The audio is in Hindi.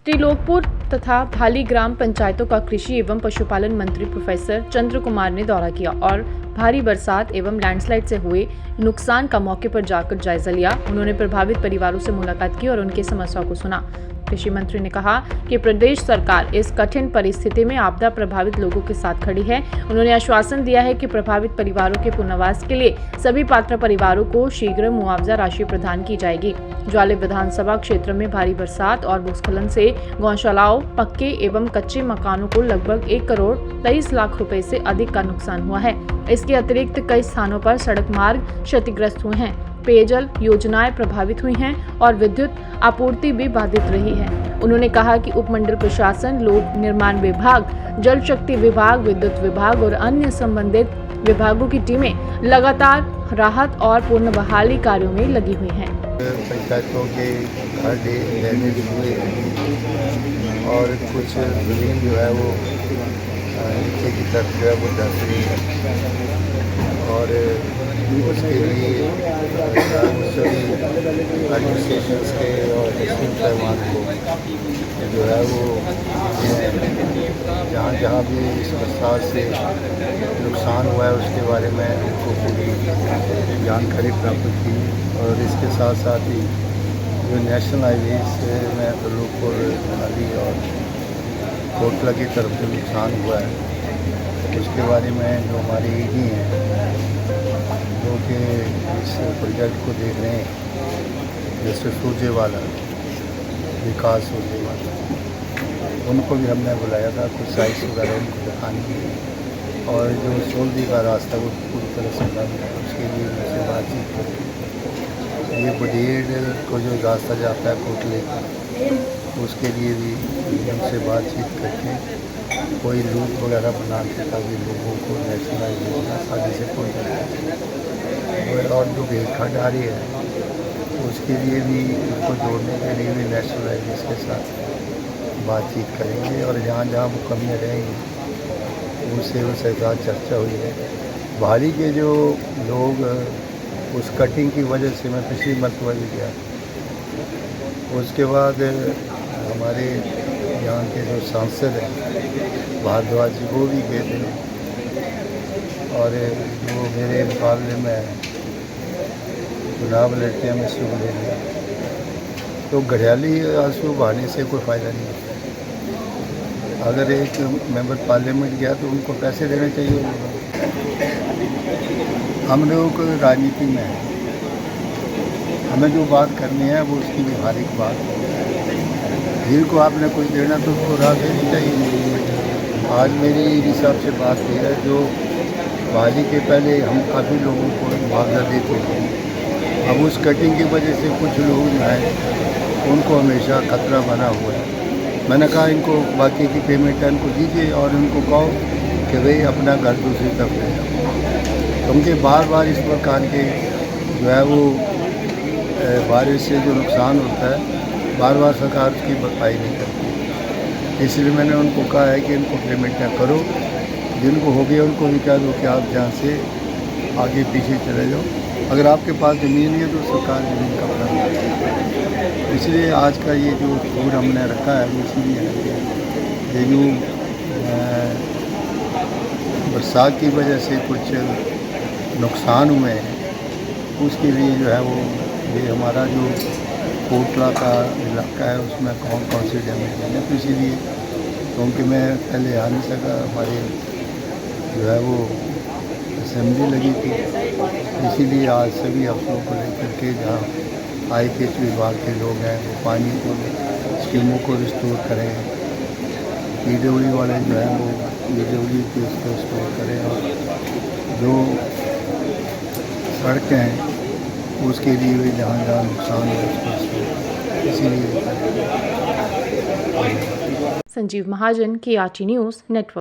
त्रिलोकपुर तथा भाली ग्राम पंचायतों का कृषि एवं पशुपालन मंत्री प्रोफेसर चंद्र कुमार ने दौरा किया और भारी बरसात एवं लैंडस्लाइड से हुए नुकसान का मौके पर जाकर जायजा लिया। उन्होंने प्रभावित परिवारों से मुलाकात की और उनकी समस्याओं को सुना। कृषि मंत्री ने कहा कि प्रदेश सरकार इस कठिन परिस्थिति में आपदा प्रभावित लोगों के साथ खड़ी है। उन्होंने आश्वासन दिया है कि प्रभावित परिवारों के पुनर्वास के लिए सभी पात्र परिवारों को शीघ्र मुआवजा राशि प्रदान की जाएगी। ज्वाले विधानसभा क्षेत्र में भारी बरसात और भूस्खलन से गौशालाओं, पक्के एवं कच्चे मकानों को लगभग 1 करोड़ 23 लाख रुपए से अधिक का नुकसान हुआ है। इसके अतिरिक्त कई स्थानों पर सड़क मार्ग क्षतिग्रस्त हुए हैं, पेयजल योजनाएं प्रभावित हुई हैं और विद्युत आपूर्ति भी बाधित रही है। उन्होंने कहा कि उपमंडल प्रशासन, लोक निर्माण विभाग, जल शक्ति विभाग, विद्युत विभाग और अन्य संबंधित विभागों की टीमें लगातार राहत और पुनः बहाली कार्यों में लगी हुई हैं। पंचायतों के घर डैमेज हुए और कुछ जमीन जो है वो नीचे की तरफ जो है वो धंस रही है और उसके लिए सभी एडमिनिस्ट्रेशन के और डिस्ट्रिक्ट साहबान को जो है वो जहाँ भी इस बरसात से नुकसान हुआ है उसके बारे में उनको पूरी जानकारी प्राप्त की और इसके साथ साथ ही जो नेशनल हाईवे में त्रिलोकपुर, भाली और कोटला की तरफ जो नुकसान हुआ है उसके बारे में जो हमारे ईडी हैं जो कि इस प्रोजेक्ट को देख रहे हैं, जैसे सूरजेवाला, विकास सूरजेवाला, उनको भी हमने बुलाया था कुछ साइट्स वगैरह उनको दिखाने और जो सोलदी का रास्ता वो पूरी तरह से बंद है उसके लिए उनसे बातचीत करें। ये बडेड़ को जो रास्ता जाता है कोटले का उसके लिए भी उनसे बातचीत करके कोई रूट वगैरह बना के ताकि लोगों को नेशनल हाईवे आसानी से पहुँचा जाए और जो भेड़खंड आ रही है उसके लिए भी उसको जोड़ने के लिए भी नेशनल हाईवे के साथ बातचीत करेंगे और जहाँ जहाँ वो कमियाँ रहेंगी उससे साथ चर्चा हुई है। भारी के जो लोग उस कटिंग की वजह से मैं पिछली मरतबा भी गया, उसके बाद हमारे यहाँ के जो सांसद हैं भारद्वाज जी वो भी गए थे और जो मेरे मुकाबले में चुनाव लड़ते हैं आंसू बहाने, तो घड़ियाली आंसू बहाने से कोई फ़ायदा नहीं है। अगर एक मेंबर पार्लियामेंट गया तो उनको पैसे देने चाहिए। हम लोग राजनीति में हैं, हमें जो बात करनी है वो उसकी व्यवहारिक बात है। जिनको आपने कुछ देना तो उसको राह देनी चाहिए। आज मेरी हिसाब से बात हुई है जो भाली के पहले हम काफ़ी लोगों को मुआवजा देते थे, अब उस कटिंग की वजह से कुछ लोग जो हैं उनको हमेशा खतरा बना हुआ है। मैंने कहा इनको बाकी की पेमेंट इनको दीजिए और उनको कहो कि भाई अपना घर दूसरी तरफ ले जाओ, क्योंकि बार बार इस प्रकार के जो है वो बारिश से जो नुकसान होता है बार बार सरकार उसकी भरपाई नहीं करती। इसलिए मैंने उनको कहा है कि इनको पेमेंट ना करो, जिनको हो गया उनको भी कह दो कि आप जहाँ से आगे पीछे चले जाओ। अगर आपके पास ज़मीन है तो सरकार ज़मीन का प्लान करेगी। इसलिए आज का ये जो टूर हमने रखा है वो इसीलिए है ये जो बरसात की वजह से कुछ नुकसान हुए हैं उसके लिए जो है वो ये हमारा जो कोटला का इलाका है उसमें कौन कौन सी डैमेज है तो इसीलिए क्योंकि मैं पहले आ नहीं सका, हमारे जो है वो असेंबली लगी थी, इसीलिए आज सभी अफसरों को लेकर के जहाँ IPH विभाग के लोग हैं वो पानी को स्कीमों को रिस्टोर करें, PWD वाले जो हैं वो PWD को उसको रिस्टोर करें और जो सड़कें हैं उसके लिए भी जहाँ जहाँ नुकसान है उसको इसीलिए। संजीव महाजन, KRT न्यूज़ नेटवर्क।